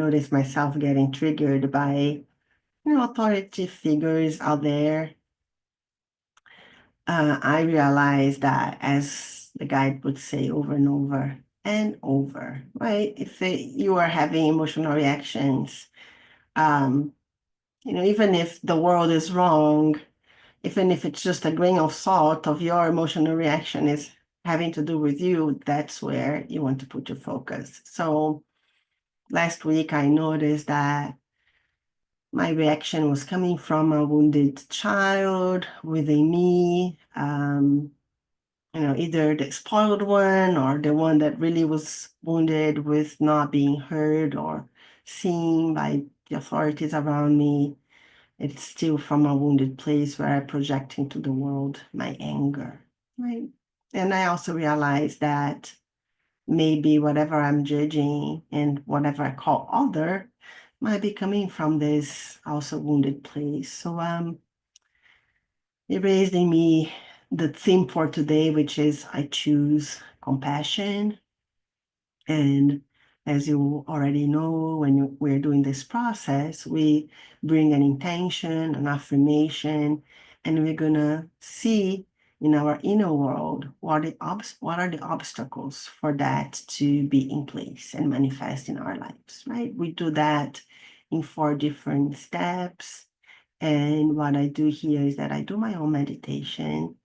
notice myself getting triggered by, authority figures out there, I realized that, as the guide would say over and over, right? If you are having emotional reactions, um, even if the world is wrong, even if it's just a grain of salt of your emotional reaction is having to do with you, that's where you want to put your focus. So last week, I noticed that my reaction was coming from a wounded child within me, either the spoiled one or the one that really was wounded with not being heard or seen by the authorities around me. It's still from a wounded place where I project into the world my anger, right? And I also realized that maybe whatever I'm judging and whatever I call other might be coming from this also wounded place. So it raised in me the theme for today, which is I choose compassion. And as you already know, when we're doing this process, we bring an intention, an affirmation, and we're going to see in our inner world what are the obstacles for that to be in place and manifest in our lives, right? We do that in 4 different steps. And what I do here is that I do my own meditation.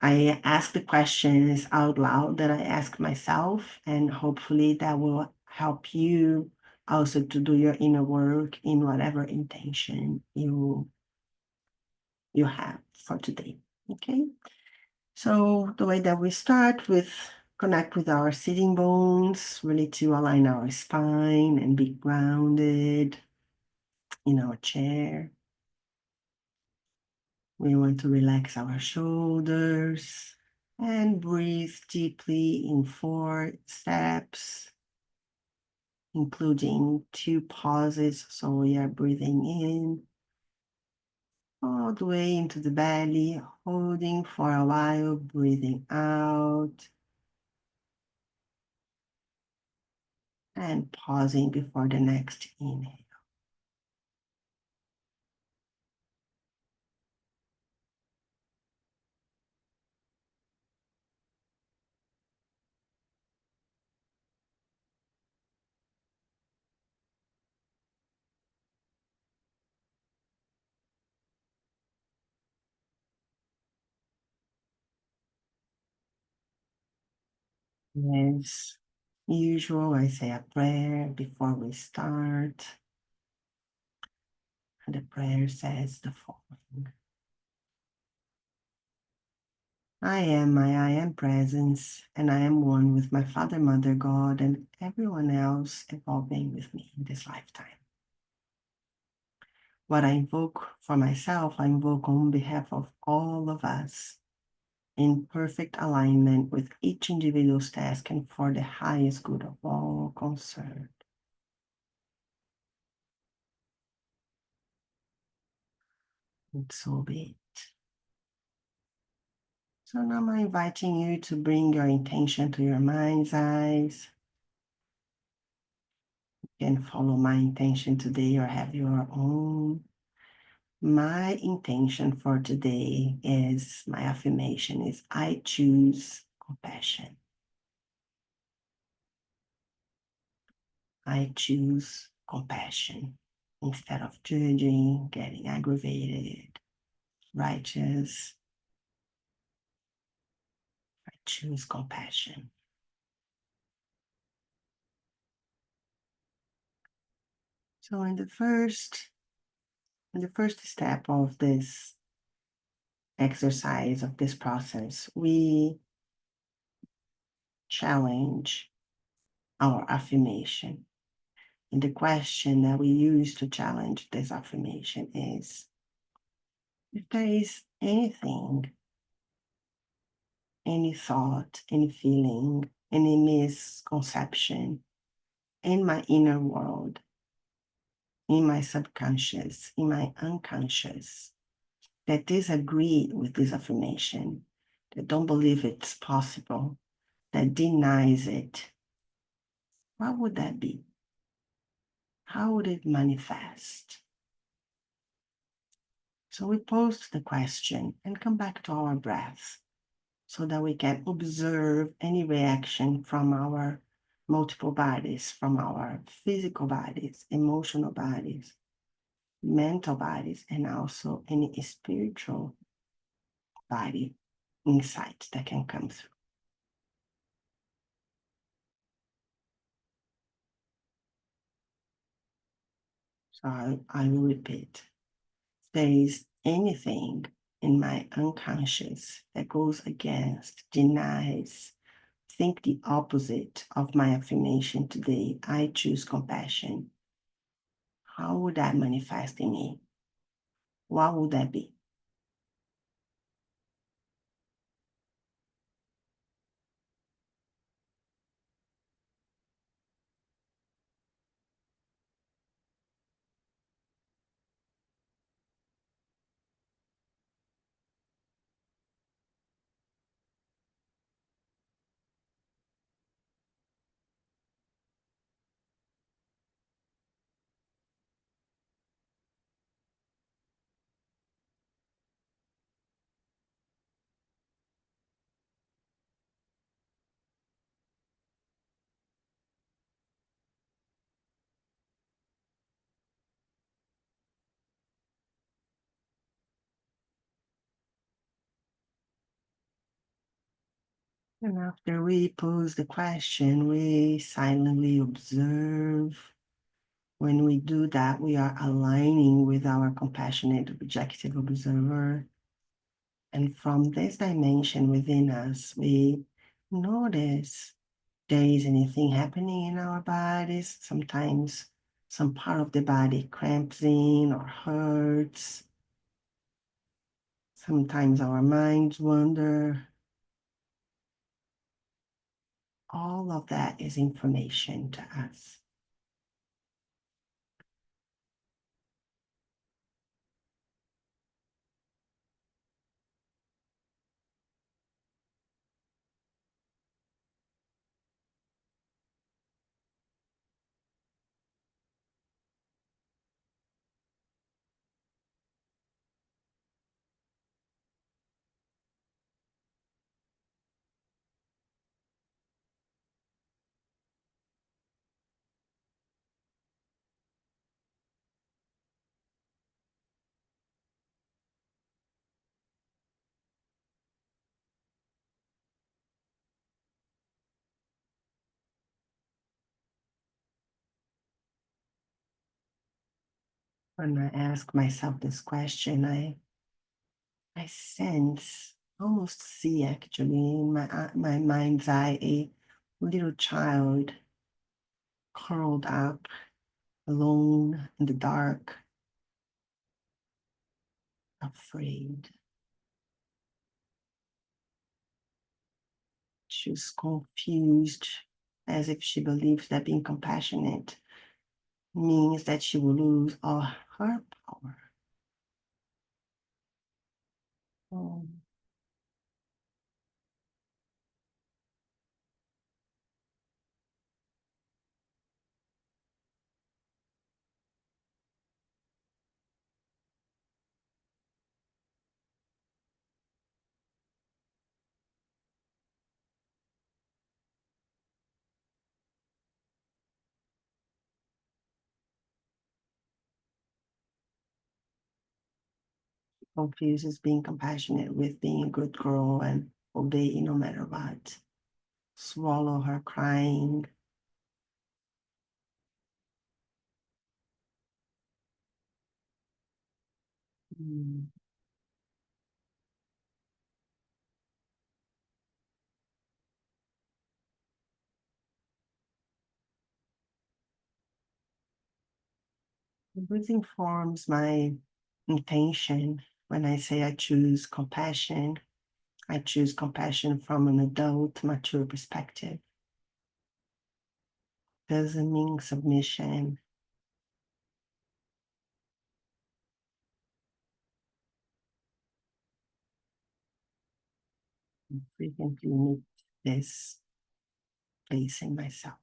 I ask the questions out loud that I ask myself, and hopefully that will help you also to do your inner work in whatever intention you have for today. Okay, so the way that we start with connect with our sitting bones, really to align our spine and be grounded in our chair. We want to relax our shoulders and breathe deeply in 4 steps, including 2 pauses. So we are breathing in all the way into the belly, holding for a while, breathing out, and pausing before the next inhale. As usual, I say a prayer before we start. And the prayer says the following. I am my I am presence, and I am one with my Father, Mother, God, and everyone else evolving with me in this lifetime. What I invoke for myself, I invoke on behalf of all of us, in perfect alignment with each individual's task and for the highest good of all concerned. And so be it. So now I'm inviting you to bring your intention to your mind's eyes. You can follow my intention today or have your own. My intention for today is, my affirmation is, I choose compassion. I choose compassion instead of judging, getting aggravated, righteous. I choose compassion. So in the first step of this exercise, of this process, we challenge our affirmation. And the question that we use to challenge this affirmation is, if there is anything, any thought, any feeling, any misconception in my inner world, in my subconscious, in my unconscious, that disagree with this affirmation, that don't believe it's possible, that denies it, what would that be? how would it manifest? So we pose the question and come back to our breath so that we can observe any reaction from our multiple bodies, from our physical bodies, emotional bodies, mental bodies, and also any spiritual body insights that can come through. So I will repeat. If there is anything in my unconscious that goes against, denies, think the opposite of my affirmation today, I choose compassion. How would that manifest in me? What would that be? And after we pose the question, we silently observe. When we do that, we are aligning with our compassionate, objective observer. And from this dimension within us, we notice there is anything happening in our bodies. Sometimes some part of the body cramps in or hurts. Sometimes our minds wander. All of that is information to us. When I ask myself this question, I sense, almost see actually in my mind's eye, a little child curled up, alone in the dark, afraid. She's confused, as if she believes that being compassionate means that she will lose all her power. Oh, confuses being compassionate with being a good girl and obeying no matter what. Swallow her crying. Mm. Breathing forms my intention. When I say I choose compassion from an adult, mature perspective. Doesn't mean submission. I frequently meet this place in myself.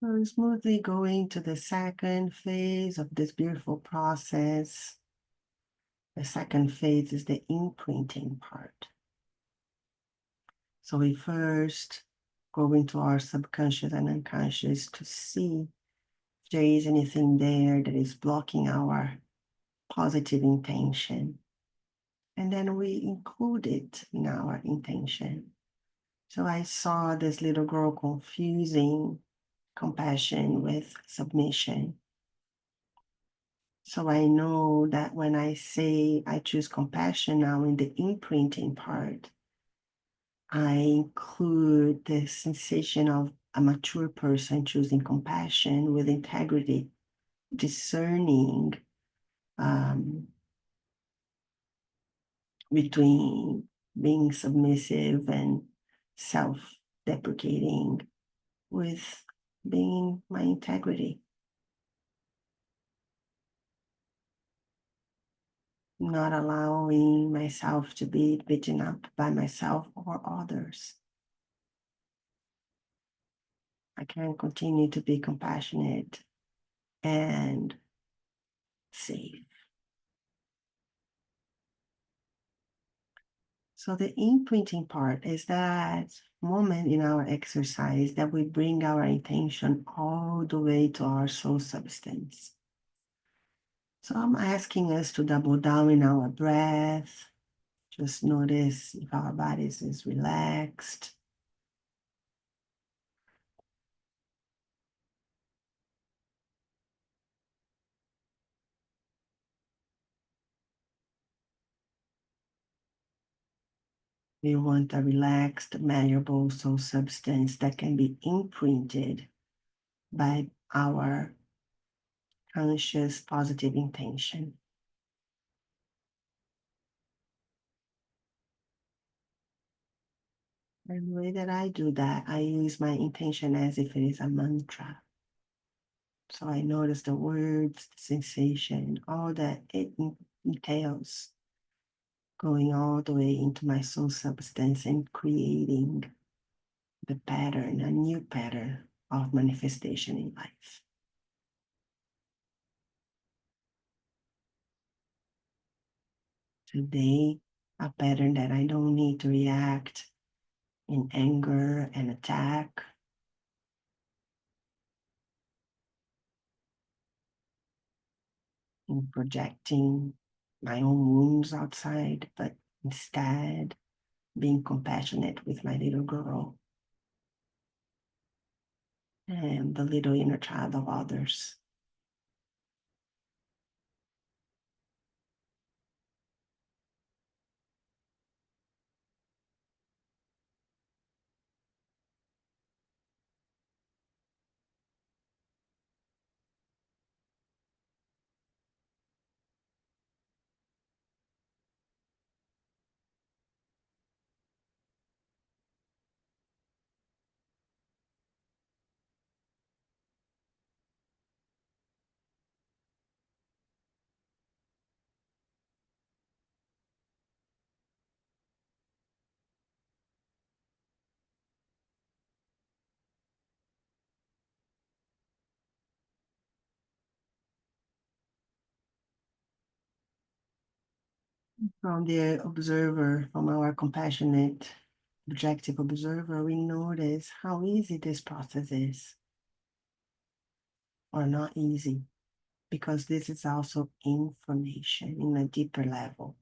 So smoothly going to the second phase of this beautiful process. The second phase is the imprinting part. So we first go into our subconscious and unconscious to see if there is anything there that is blocking our positive intention. And then we include it in our intention. So I saw this little girl confusing compassion with submission. So I know that when I say I choose compassion now in the imprinting part, I include the sensation of a mature person choosing compassion with integrity, discerning between being submissive and self deprecating with being my integrity, not allowing myself to be beaten up by myself or others. I can continue to be compassionate and safe. So the imprinting part is that moment in our exercise that we bring our intention all the way to our soul substance. So I'm asking us to double down in our breath. Just notice if our bodies is relaxed. We want a relaxed, malleable soul substance that can be imprinted by our conscious positive intention. And the way that I do that, I use my intention as if it is a mantra. So I notice the words, the sensation, all that it entails, going all the way into my soul substance and creating the pattern, a new pattern of manifestation in life. Today, a pattern that I don't need to react in anger and attack, in projecting my own wounds outside, but instead being compassionate with my little girl and the little inner child of others. From the observer, from our compassionate, objective observer, we notice how easy this process is, or not easy, because this is also information in a deeper level.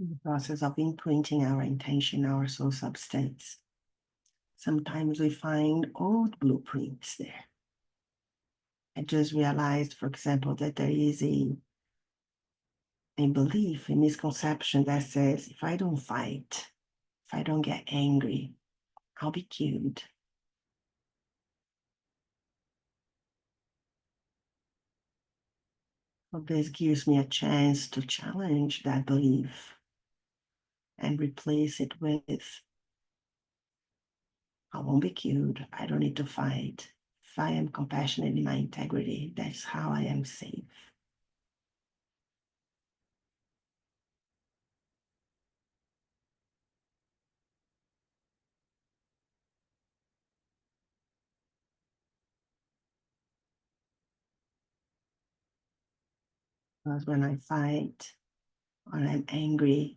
The process of imprinting our intention, our soul substance. Sometimes we find old blueprints there. I just realized, for example, that there is a belief, a misconception that says, if I don't fight, if I don't get angry, I'll be killed. Well, this gives me a chance to challenge that belief and replace it with, I won't be killed. I don't need to fight. If I am compassionate in my integrity, that's how I am safe. Because when I fight or I'm angry,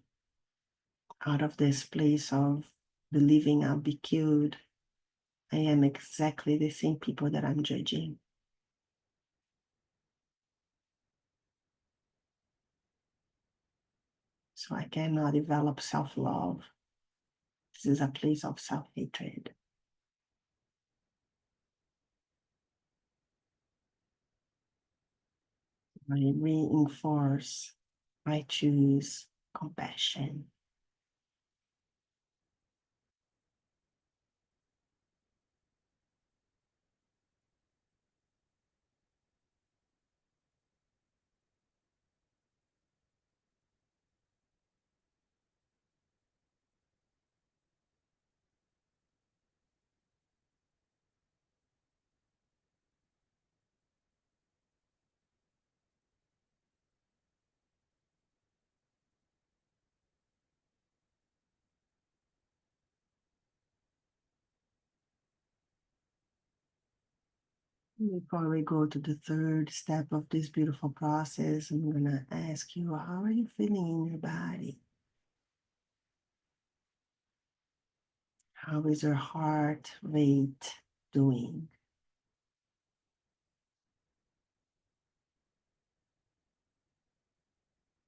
out of this place of believing I'll be killed, I am exactly the same people that I'm judging. So I cannot develop self-love. This is a place of self-hatred. I reinforce, I choose compassion. Before we go to the third step of this beautiful process, I'm going to ask you, how are you feeling in your body? How is your heart rate doing?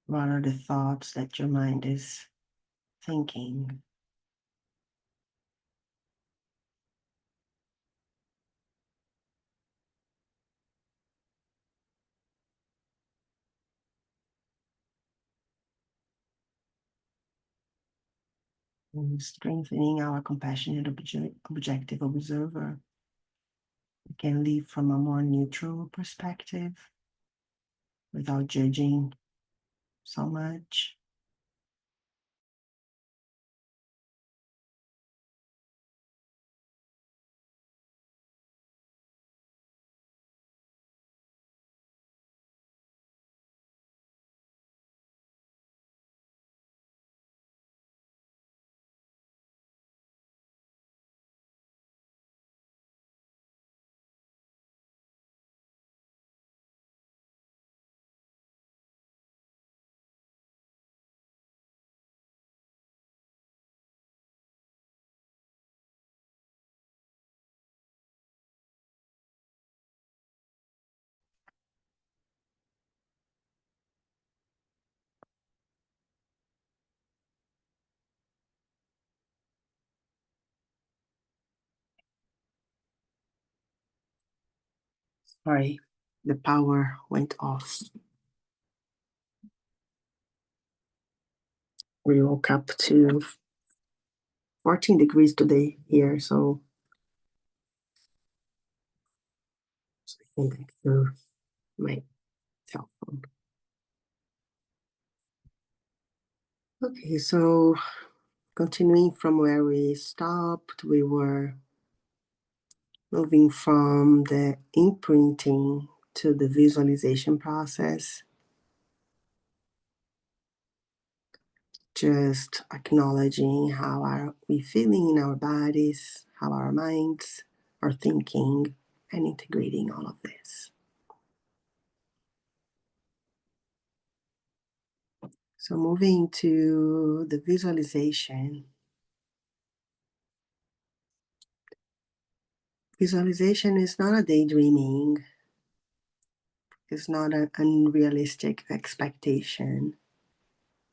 What are the thoughts that your mind is thinking? And strengthening our compassionate objective observer. We can live from a more neutral perspective without judging so much. Sorry, the power went off. We woke up to 14 degrees today here, so I came back to my cell phone. Okay, so continuing from where we stopped, we were moving from the imprinting to the visualization process. Just acknowledging how are we feeling in our bodies, how our minds are thinking, and integrating all of this. So moving to the visualization. Visualization is not a daydreaming. It's not an unrealistic expectation.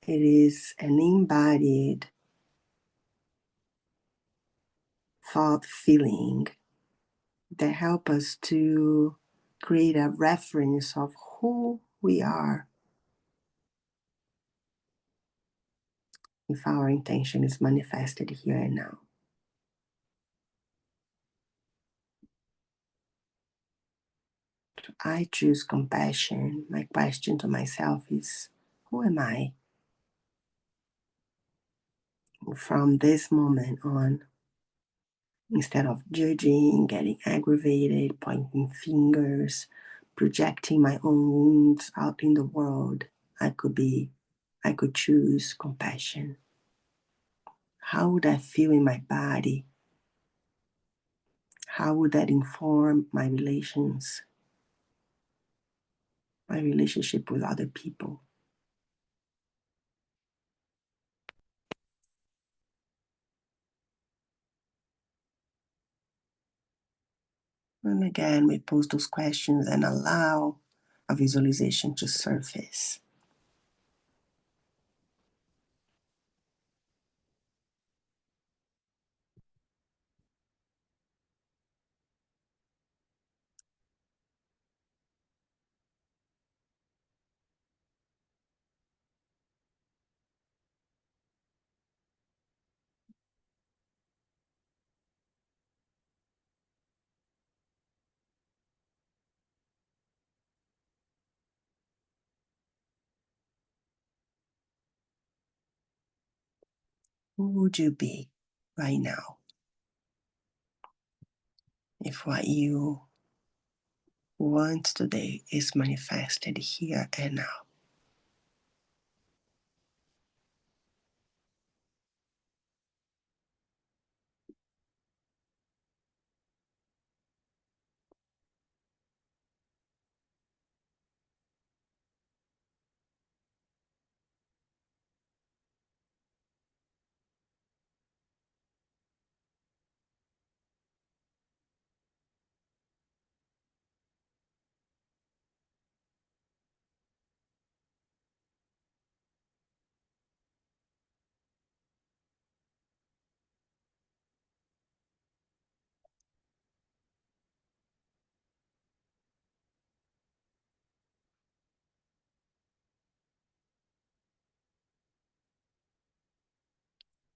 It is an embodied thought feeling that help us to create a reference of who we are if our intention is manifested here and now. I choose compassion. My question to myself is, who am I? From this moment on, instead of judging, getting aggravated, pointing fingers, projecting my own wounds out in the world, I could choose compassion. How would I feel in my body? How would that inform my relationship with other people? And again, we pose those questions and allow a visualization to surface. Who would you be right now if what you want today is manifested here and now?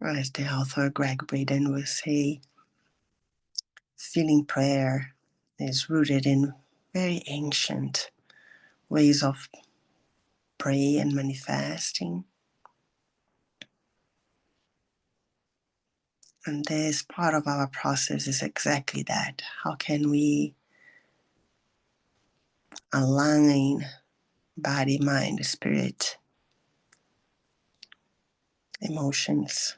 As the author Greg Braden will say, feeling prayer is rooted in very ancient ways of praying and manifesting. And this part of our process is exactly that. How can we align body, mind, spirit, emotions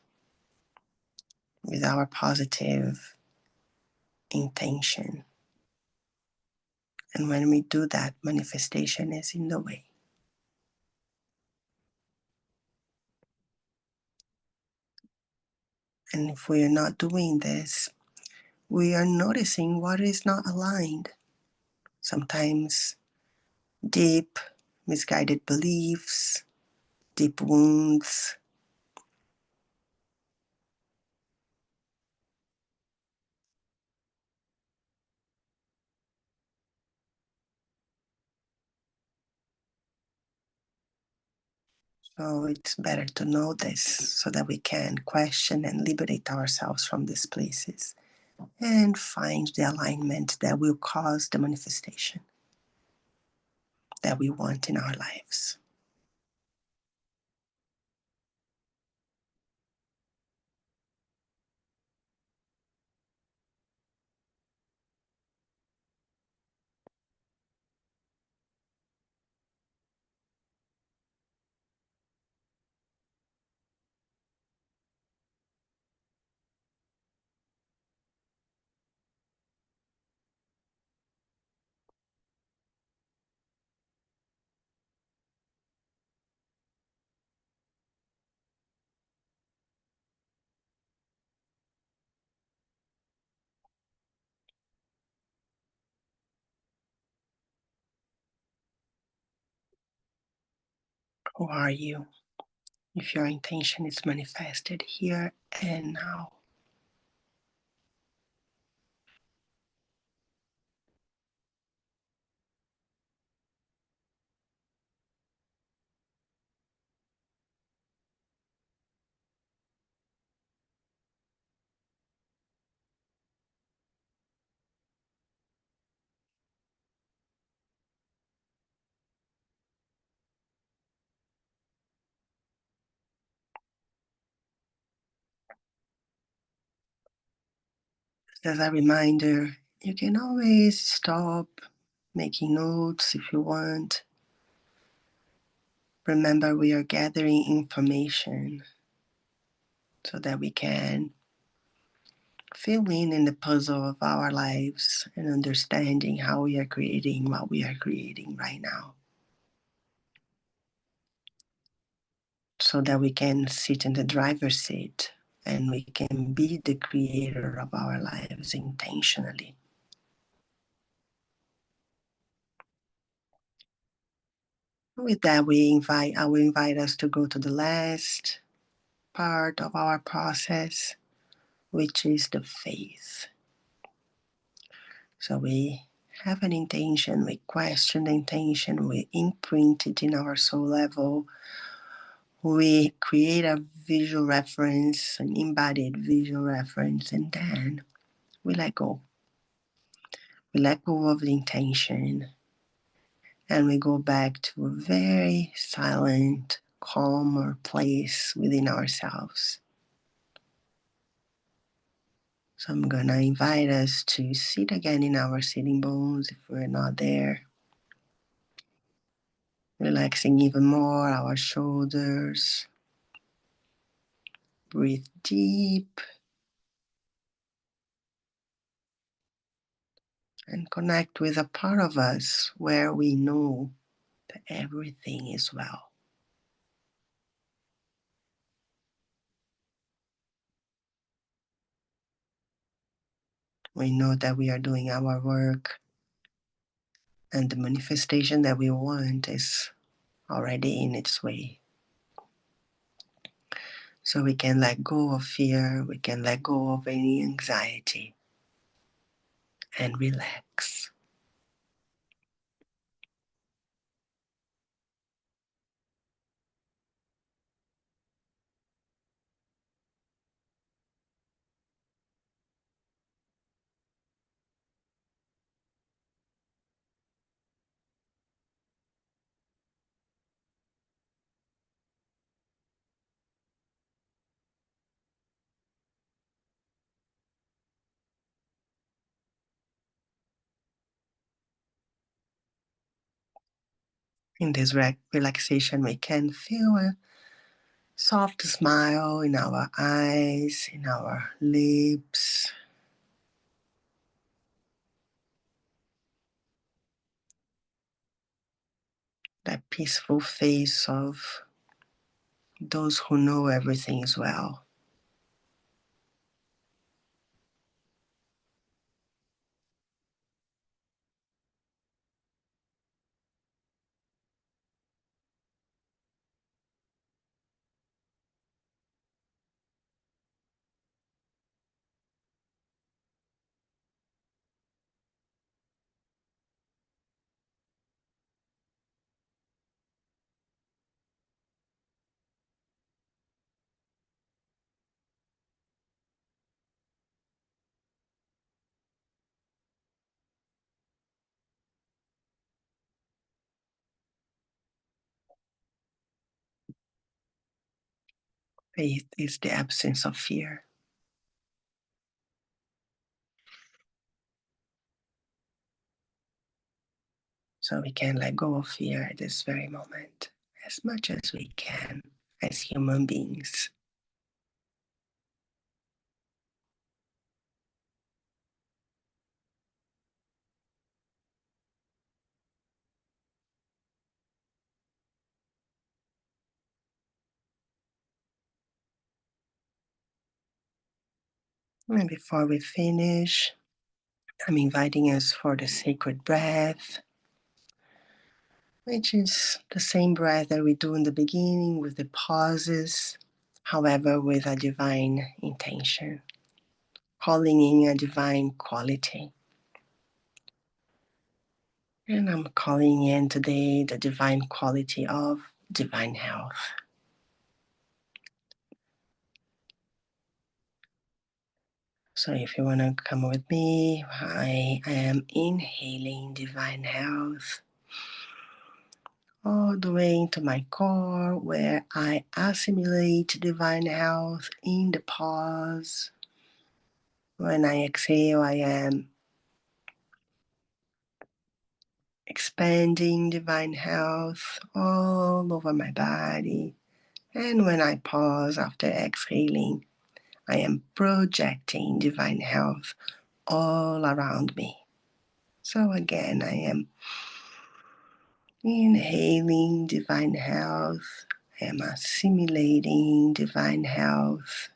with our positive intention? And when we do that, manifestation is in the way. And if we are not doing this, we are noticing what is not aligned. Sometimes deep, misguided beliefs, deep wounds. So it's better to know this so that we can question and liberate ourselves from these places and find the alignment that will cause the manifestation that we want in our lives. Who are you? if your intention is manifested here and now. As a reminder, you can always stop making notes if you want. Remember, we are gathering information so that we can fill in the puzzle of our lives and understanding how we are creating what we are creating right now. So that we can sit in the driver's seat and we can be the creator of our lives intentionally. With that, I will invite us to go to the last part of our process, which is the faith. So we have an intention, we question the intention, we imprint it in our soul level, we create a visual reference, an embodied visual reference, and then we let go. We let go of the intention and we go back to a very silent, calmer place within ourselves. So I'm gonna invite us to sit again in our sitting bones if we're not there. Relaxing even more our shoulders. Breathe deep and connect with a part of us where we know that everything is well. We know that we are doing our work and the manifestation that we want is already in its way. So we can let go of fear, we can let go of any anxiety and relax. In this relaxation, we can feel a soft smile in our eyes, in our lips. That peaceful face of those who know everything is well. Faith is the absence of fear. So we can let go of fear at this very moment as much as we can as human beings. And before we finish, I'm inviting us for the sacred breath. which is the same breath that we do in the beginning with the pauses, however, with a divine intention, calling in a divine quality. And I'm calling in today the divine quality of divine health. So if you want to come with me, I am inhaling divine health all the way into my core, where I assimilate divine health in the pause. When I exhale, I am expanding divine health all over my body. And when I pause after exhaling, I am projecting divine health all around me. So again, I am inhaling divine health. I am assimilating divine health,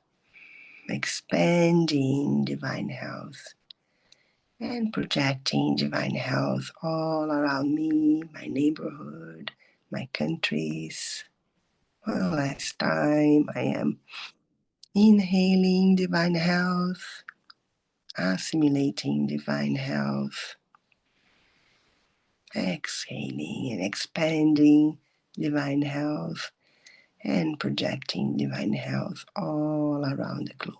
expanding divine health, and projecting divine health all around me, my neighborhood, my countries. One last time, I am inhaling divine health, assimilating divine health, exhaling and expanding divine health, and projecting divine health all around the globe.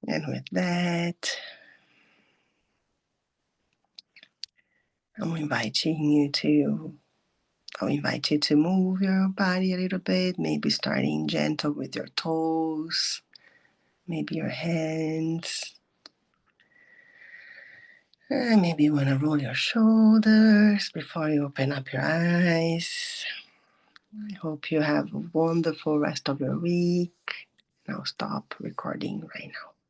And with that, I'll invite you to move your body a little bit, maybe starting gentle with your toes, maybe your hands. And maybe you want to roll your shoulders before you open up your eyes. I hope you have a wonderful rest of your week. I'll stop recording right now.